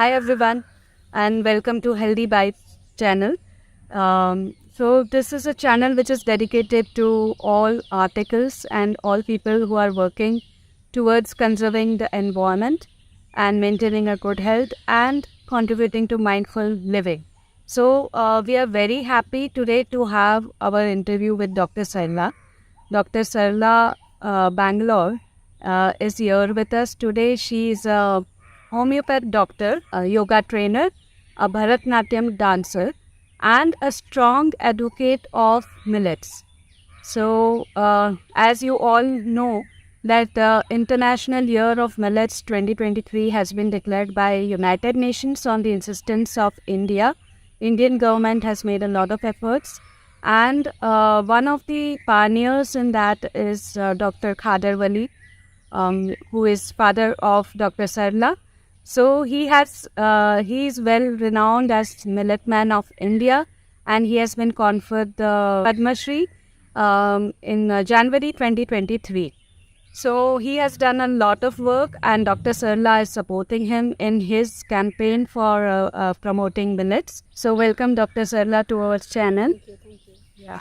Hi everyone, and welcome to Healthy Bites channel. So this is a channel which is dedicated to all articles and all people who are working towards conserving the environment and maintaining a good health and contributing to mindful living. So we are very happy today to have our interview with Dr. Sarala. Dr. Sarala Bangalore is here with us today. She is a homeopath doctor, a yoga trainer, a Bharatnatyam dancer, and a strong advocate of millets. So, as you all know, that the International Year of Millets 2023 has been declared by United Nations on the insistence of India. Indian government has made a lot of efforts, and one of the pioneers in that is Dr. Khadarwali, who is father of Dr. Sarla. So he is well renowned as Millet Man of India, and he has been conferred the Padma Shri in January 2023. So he has done a lot of work, and Dr. Sarla is supporting him in his campaign for promoting millets. So welcome, Dr. Sarla, to our channel. Thank you. Yeah.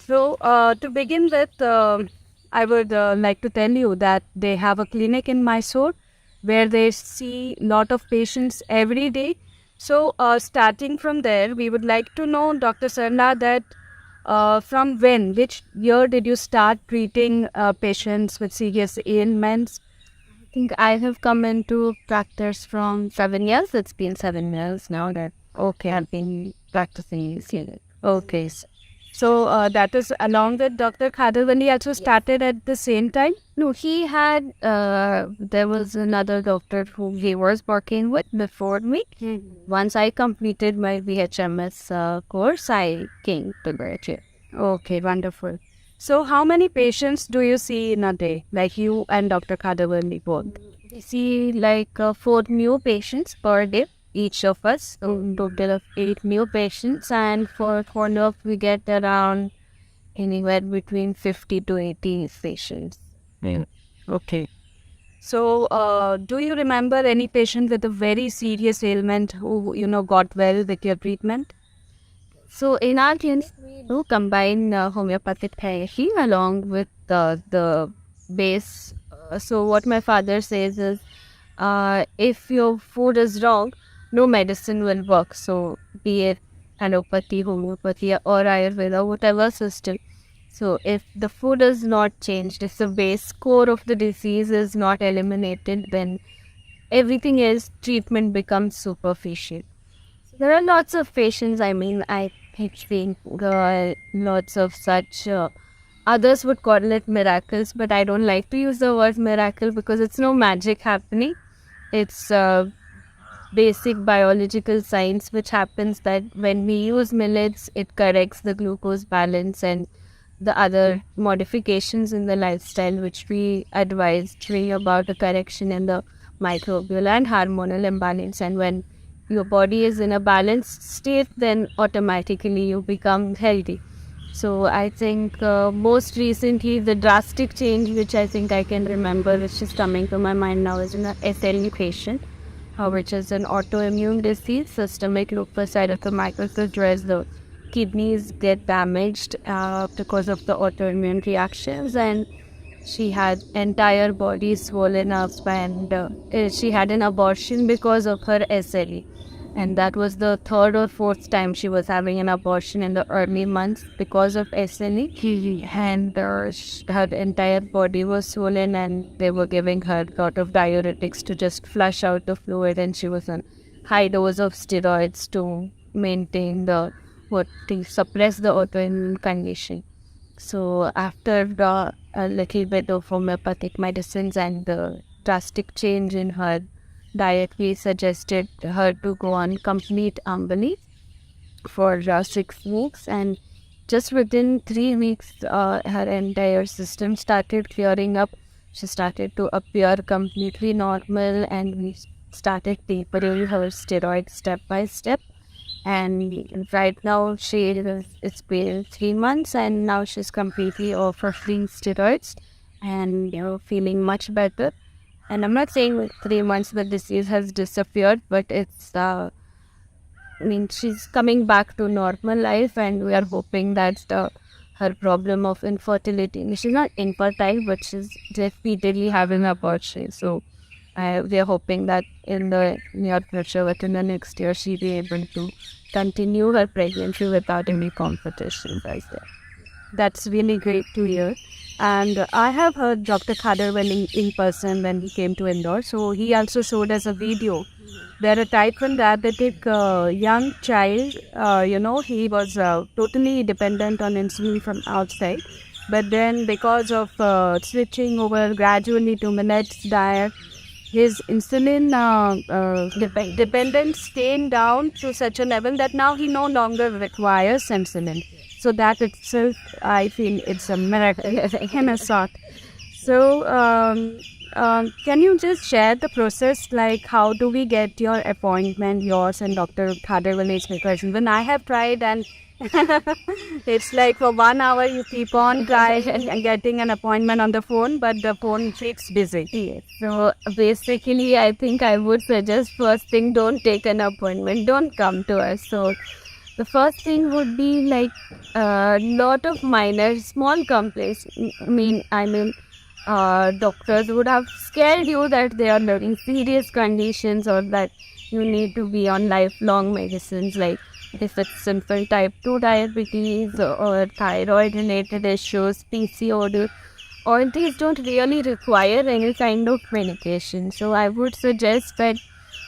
So to begin with, I would like to tell you that they have a clinic in Mysore where they see lot of patients every day. So starting from there, we would like to know, Dr. Sarla, that from when, which year did you start treating patients with serious ailments? I think I have come into practice from 7 years. It's been 7 years now that I've been practicing this unit. Okay. So that is along with Dr. Khadalwani also started at the same time? No, he had, there was another doctor who he was working with before me. Once I completed my VHMS course, I came to graduate. Okay, wonderful. So how many patients do you see in a day, like you and Dr. Khadalwani both? We see like 4 new patients per day, each of us. So total of 8 new patients, and for follow-up we get around anywhere between 50 to 80 patients. Okay. So, do you remember any patient with a very serious ailment who, got well with your treatment? So in our clinic, we do combine homeopathic therapy along with the base. So what my father says is, if your food is wrong, no medicine will work. So be it allopathy, homeopathy, or Ayurveda, whatever system. So if the food is not changed, if the base core of the disease is not eliminated, then everything else treatment becomes superficial. There are lots of patients. I mean, I have seen lots of such. Others would call it miracles, but I don't like to use the word miracle because it's no magic happening. It's basic biological science which happens that when we use millets, it corrects the glucose balance and the other modifications in the lifestyle which we advised bring about a correction in the microbial and hormonal imbalance. And when your body is in a balanced state, then automatically you become healthy. So I think most recently the drastic change which I think I can remember, which is coming to my mind now, is in an SLE patient, which is an autoimmune disease, systemic lupus erythematosus, where the kidneys get damaged because of the autoimmune reactions, and she had entire body swollen up, and she had an abortion because of her SLE. And that was the third or fourth time she was having an abortion in the early months because of SLE. And her entire body was swollen, and they were giving her a lot of diuretics to just flush out the fluid, and she was on high dose of steroids to maintain to suppress the autoimmune condition. So after a little bit of homeopathic medicines and the drastic change in her diet, we suggested her to go on complete Ambali for 6 weeks, and just within 3 weeks, her entire system started clearing up. She started to appear completely normal, and we started tapering her steroids step by step. And right now it's been 3 months, and now she's completely off her free steroids and feeling much better. And I'm not saying with 3 months the disease has disappeared, but it's she's coming back to normal life, and we are hoping that her problem of infertility, she's not infertile, but she's repeatedly having abortion. So we are hoping that in the near future, within the next year, she'll be able to continue her pregnancy without any competition right there. That's really great to hear. And I have heard Dr. Khader in person when he came to Indore. So he also showed us a video where a type 1 diabetic young child, he was totally dependent on insulin from outside. But then because of switching over gradually to millets diet, his insulin dependence came down to such a level that now he no longer requires insulin. So that itself, I feel it's a miracle in a sort. So can you just share the process, like how do we get your appointment, yours and Dr. Khaderwale's? Because when I have tried, and it's like for 1 hour you keep on trying and getting an appointment on the phone, but the phone keeps busy. Yes. So basically, I think I would suggest first thing, don't take an appointment, don't come to us. So the first thing would be like a lot of minor, small complaints. Doctors would have scared you that they are learning serious conditions, or that you need to be on lifelong medicines, like if it's simple type 2 diabetes or thyroid related issues, PCOD, all these don't really require any kind of medication. So I would suggest that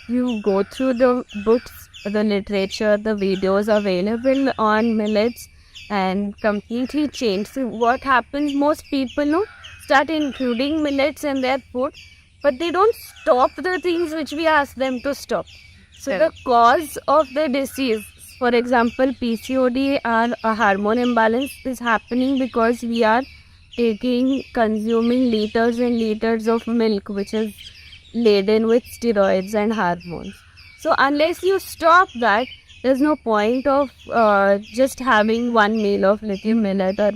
you go through the books, the literature, the videos available on millets, and completely change. So what happens, most people start including millets in their food, but they don't stop the things which we ask them to stop. So the cause of the disease, for example, PCOD or a hormone imbalance, is happening because we are consuming liters and liters of milk, which is laden with steroids and hormones. So unless you stop that, there's no point of just having one meal of little millet or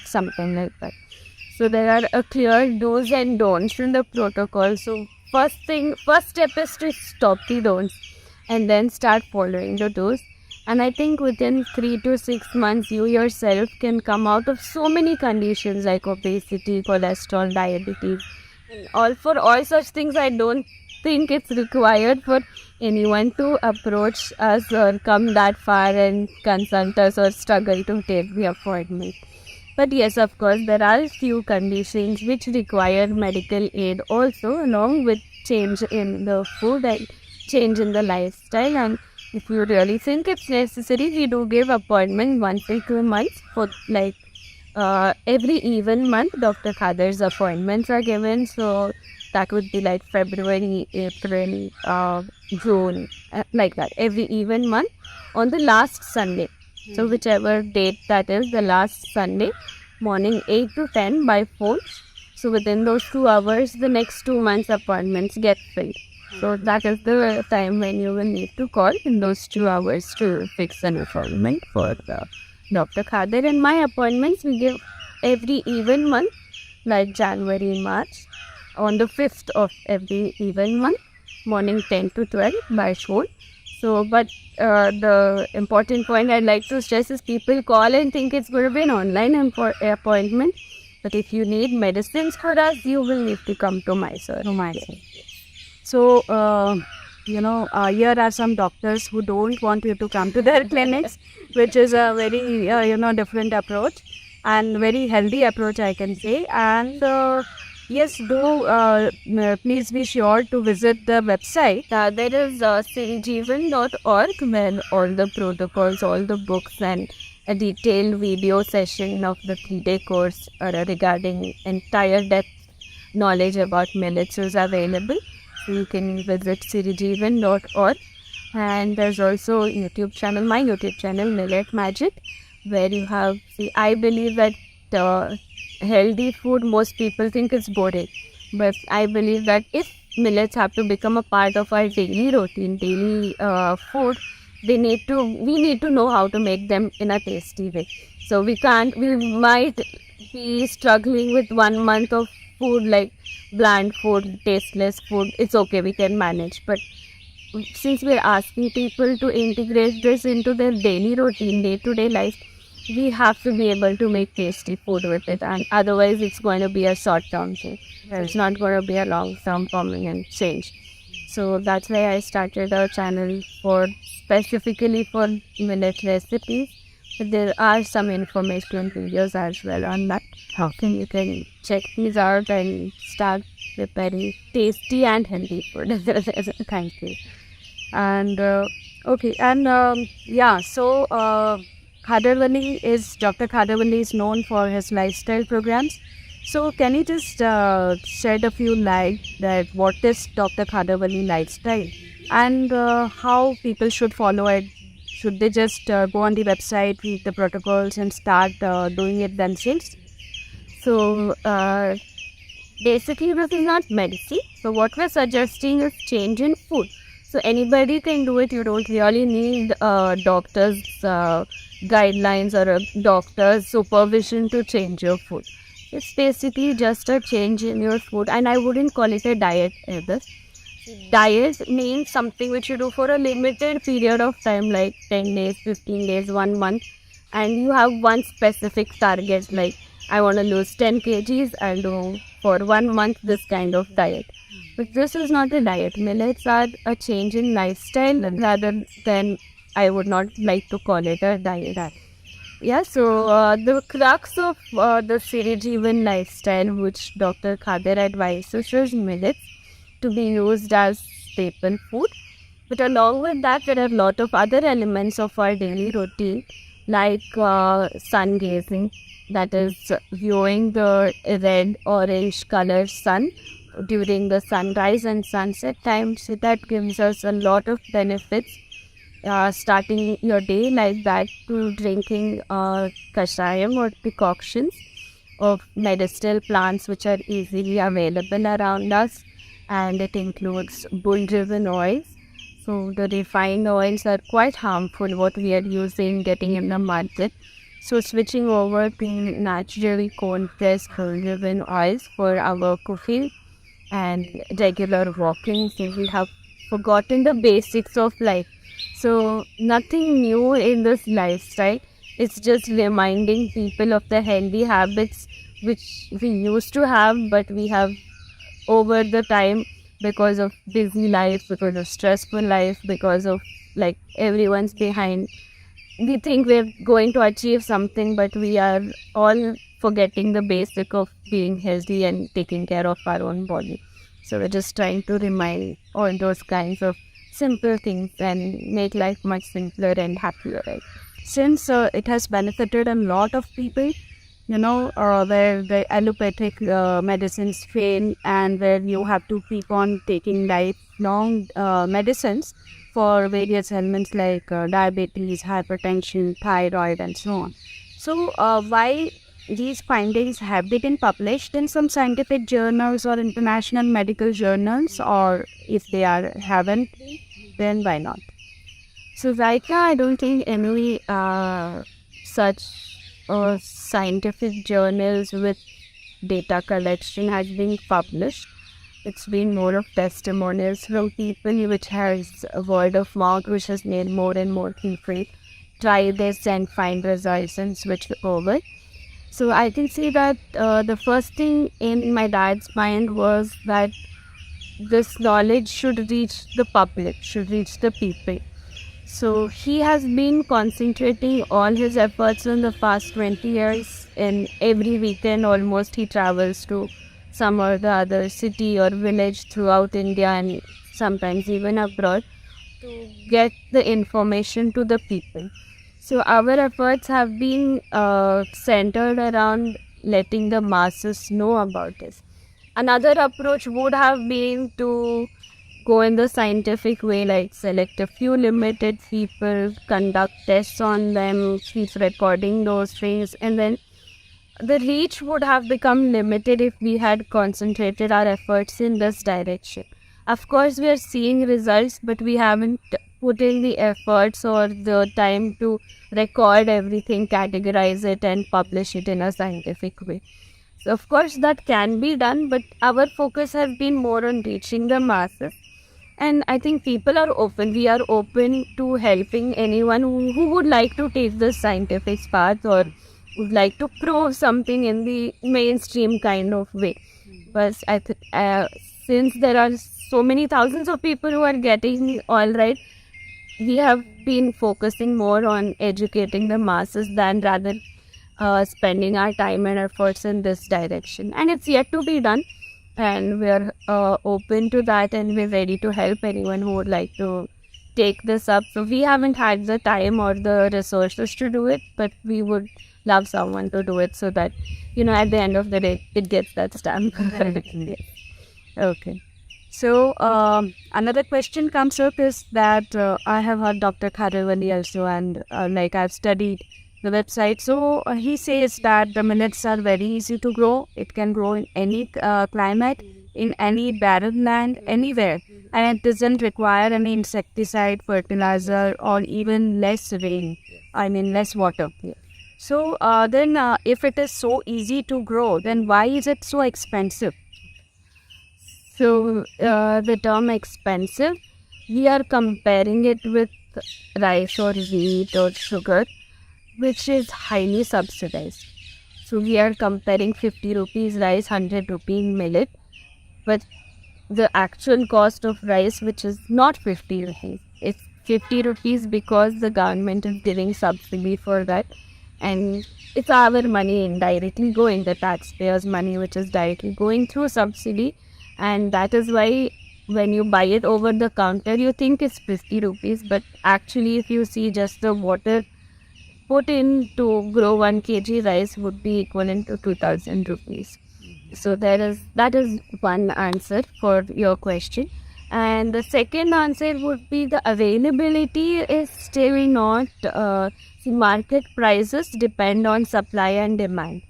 something like that. So there are a clear do's and don'ts in the protocol. So first step is to stop the don'ts and then start following the do's. And I think within 3 to 6 months, you yourself can come out of so many conditions like obesity, cholesterol, diabetes. For all such things, I don't think it's required for anyone to approach us or come that far and consult us or struggle to take the appointment. But yes, of course, there are few conditions which require medical aid also, along with change in the food and change in the lifestyle. And if you really think it's necessary, we do give appointment once in 2 months for every even month. Dr. Khader's appointments are given, so that would be like February, April, June, like that. Every even month on the last Sunday. So whichever date that is, the last Sunday, morning 8 to 10 by phone. So within those 2 hours, the next 2 months appointments get filled. So that is the time when you will need to call in those 2 hours to fix an appointment for Dr. Khader. And my appointments we give every even month, like January, March, on the 5th of every even month, morning 10 to 12 by phone. So, but the important point I'd like to stress is people call and think it's going to be an online appointment. But if you need medicines for us, you will need to come to Mysore. So, here are some doctors who don't want you to come to their clinics, which is a very, different approach and very healthy approach, I can say. And yes, please be sure to visit the website. There is sirijeevan.org, where all the protocols, all the books and a detailed video session of the 3-day course regarding entire depth knowledge about millets is available. So you can visit sirijeevan.org, and there's also my YouTube channel, Millet Magic, where you have, I believe that healthy food, most people think it's boring, but I believe that if millets have to become a part of our daily routine, daily food, we need to know how to make them in a tasty way. So we might be struggling with 1 month of food like bland food, tasteless food, it's okay, we can manage. But since we're asking people to integrate this into their daily routine, day-to-day life, we have to be able to make tasty food with it, and otherwise it's going to be a short-term thing. It's not going to be a long-term permanent change. So that's why I started a channel for specifically for millet recipes. But there are some informational videos as well on that. You can check these out and start preparing tasty and healthy food. Thank you. And okay, and so Dr. Khadarwali is known for his lifestyle programs. So can you just shed a few light that what is Dr. Khadarwali lifestyle and how people should follow it? Should they just go on the website, read the protocols and start doing it themselves? So basically this is not medicine. So what we're suggesting is change in food. So anybody can do it. You don't really need a doctor's guidelines or a doctor's supervision to change your food. It's basically just a change in your food, and I wouldn't call it a diet either. Diet means something which you do for a limited period of time, like 10 days, 15 days, 1 month, and you have one specific target, like I want to lose 10 kgs, I'll do for 1 month this kind of diet. But this is not a diet. Millets are a change in lifestyle rather than, I would not like to call it a diet. Yeah, so the crux of the Sirijivan lifestyle, which Dr. Khader advises, is millets to be used as staple food. But along with that, there are a lot of other elements of our daily routine, like sun gazing, that is viewing the red, orange color sun during the sunrise and sunset time. So that gives us a lot of benefits. Starting your day like that, to drinking kashayam or decoctions of medicinal plants which are easily available around us, and it includes bull-driven oils. So the refined oils are quite harmful, what we are using, getting in the market. So switching over to naturally cold-pressed bull-driven oils for our cooking and regular walking. So we have forgotten the basics of life. So nothing new in this lifestyle. It's just reminding people of the healthy habits which we used to have, but we have over the time, because of busy life, because of stressful life, because of like everyone's behind. We think we're going to achieve something, but we are all forgetting the basic of being healthy and taking care of our own body. So we're just trying to remind all those kinds of simple things and make life much simpler and happier, right? Since it has benefited a lot of people, where the allopathic medicines fail and where you have to keep on taking lifelong medicines for various ailments like diabetes, hypertension, thyroid, and so on. So why these findings, have they been published in some scientific journals or international medical journals, or if they haven't, then why not? So right now, I don't think any such scientific journals with data collection has been published. It's been more of testimonials from people, which has a word of mouth, which has made more and more people try this and find results and switch over. So I can say that the first thing in my dad's mind was that this knowledge should reach the public, should reach the people. So he has been concentrating all his efforts in the past 20 years. In every weekend almost he travels to some or the other city or village throughout India and sometimes even abroad to get the information to the people. So our efforts have been centered around letting the masses know about this. Another approach would have been to go in the scientific way, like select a few limited people, conduct tests on them, keep recording those things, and then the reach would have become limited if we had concentrated our efforts in this direction. Of course, we are seeing results, but we haven't put in the efforts or the time to record everything, categorize it, and publish it in a scientific way. So of course that can be done, but our focus has been more on reaching the masses. And I think people are open. We are open to helping anyone who would like to take the scientific path or would like to prove something in the mainstream kind of way. But since there are so many thousands of people who are getting all right, we have been focusing more on educating the masses than rather spending our time and efforts in this direction. And it's yet to be done. And we're open to that, and we're ready to help anyone who would like to take this up. So we haven't had the time or the resources to do it, but we would love someone to do it so that, at the end of the day, it gets that stamp. Okay. So another question comes up is that I have heard Dr. Khadewali also, and I've studied the website. So he says that the millets are very easy to grow. It can grow in any climate, in any barren land, anywhere. And it doesn't require any insecticide, fertilizer, or even less rain. Less water. So then if it is so easy to grow, then why is it so expensive? So the term expensive, we are comparing it with rice or wheat or sugar, which is highly subsidized. So we are comparing 50 rupees rice, 100 rupee millet, but the actual cost of rice, which is not 50 rupees, it's 50 rupees because the government is giving subsidy for that. And it's our money indirectly going, the taxpayers' money, which is directly going through subsidy. And that is why when you buy it over the counter, you think it's 50 rupees. But actually, if you see just the water put in to grow 1 kg rice would be equivalent to 2000 rupees. So that is one answer for your question. And the second answer would be the availability is still not, market prices depend on supply and demand.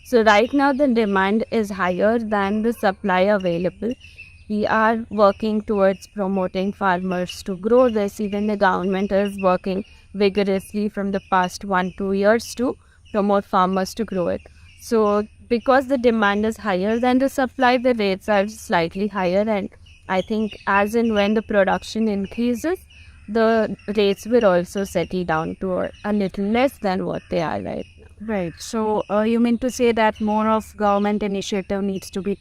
So right now the demand is higher than the supply available. We are working towards promoting farmers to grow this. Even the government is working vigorously from the past 1-2 years to promote farmers to grow it. So because the demand is higher than the supply, the rates are slightly higher, and I think as and when the production increases, the rates will also settle down to a little less than what they are right now. Right. So you mean to say that more of government initiative needs to be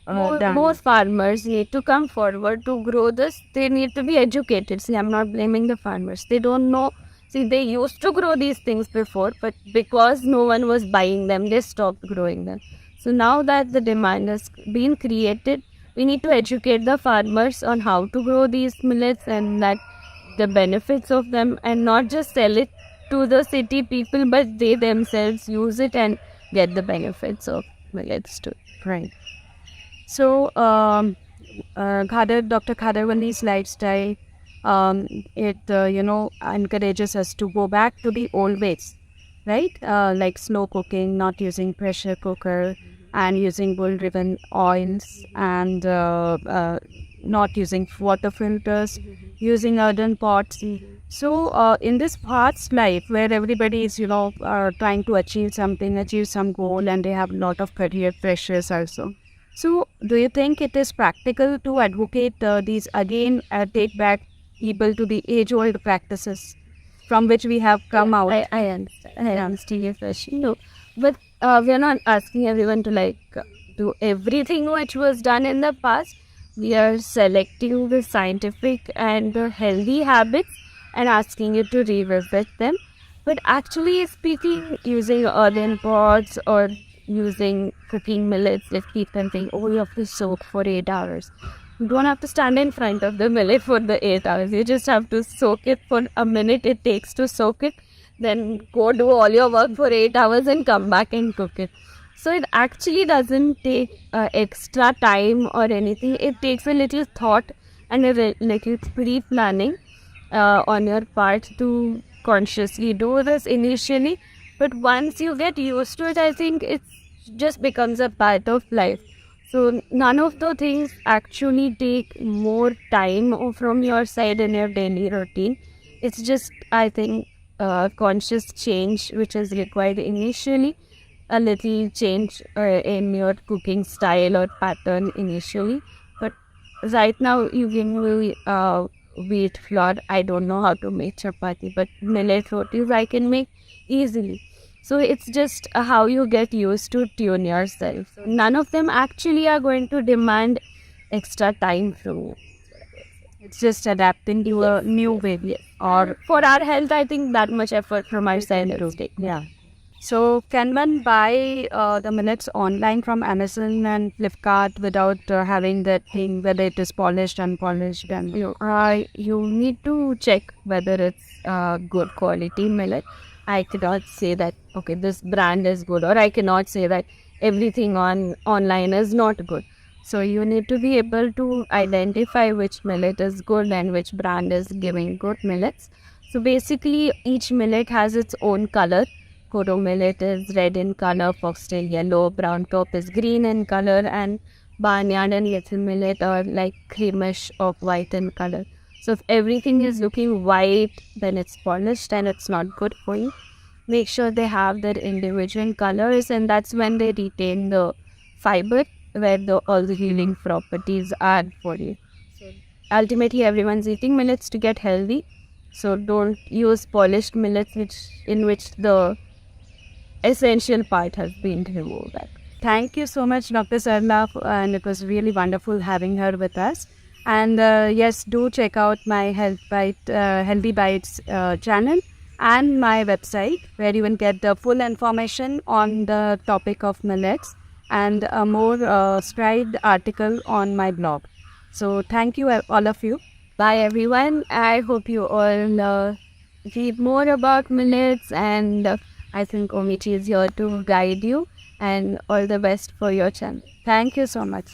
done? More farmers need to come forward to grow this. They need to be educated. See, I'm not blaming the farmers. They don't know. See, they used to grow these things before, but because no one was buying them, they stopped growing them. So now that the demand has been created, we need to educate the farmers on how to grow these millets and that the benefits of them, and not just sell it to the city people, but they themselves use it and get the benefits of millets too. Right. So Dr. Khadewali's lifestyle, it encourages us to go back to the old ways, right? Like slow cooking, not using pressure cooker, and using bull-driven oils, and not using water filters, using earthen pots. So in this fast life where everybody is, trying to achieve some goal, and they have a lot of career pressures also. So do you think it is practical to advocate these again, take back people to the age-old practices from which we have come out? I understand. I understand your question. No, but we are not asking everyone to do everything which was done in the past. We are selecting the scientific and the healthy habits and asking you to revisit them. But actually speaking, using earthen pots or using cooking millets, like people think, oh, you have to soak for 8 hours. You don't have to stand in front of the millet for the 8 hours. You just have to soak it for a minute it takes to soak it. Then go do all your work for 8 hours and come back and cook it. So it actually doesn't take extra time or anything. It takes a little thought and a little pre-planning on your part to consciously do this initially. But once you get used to it, I think it just becomes a part of life. So none of the things actually take more time from your side in your daily routine. It's just, I think, conscious change which is required initially a little change in your cooking style or pattern initially. But right now, you give me wheat flour. I don't know how to make chapati, but millet rotis I can make easily. So it's just how you get used to tune yourself. So none of them actually are going to demand extra time from you. It's just adapting to a new way. Yes. Or For our health, I think that much effort from our side is taken. yeah. So can one buy the millets online from Amazon and Flipkart without having that thing whether it is polished, unpolished, and You need to check whether it's good quality millet. I cannot say that okay, this brand is good, or I cannot say that everything on online is not good. So you need to be able to identify which millet is good and which brand is giving good millets. So basically, each millet has its own color. Kodo millet is red in color, foxtail yellow, brown top is green in color, and barnyard and little millet are like creamish or white in color. So if everything is looking white, then it's polished and it's not good for you. Make sure they have their individual colors, and that's when they retain the fiber where all the healing properties are for you. So ultimately, everyone's eating millets to get healthy. So don't use polished millets in which the essential part has been removed. thank you so much, Dr. Sarala, and it was really wonderful having her with us. And yes, do check out my Healthy Bites channel and my website where you will get the full information on the topic of millets and a more scribed article on my blog. So thank you all of you. Bye everyone. I hope you all read more about millets, and I think Omichi is here to guide you, and all the best for your channel. Thank you so much.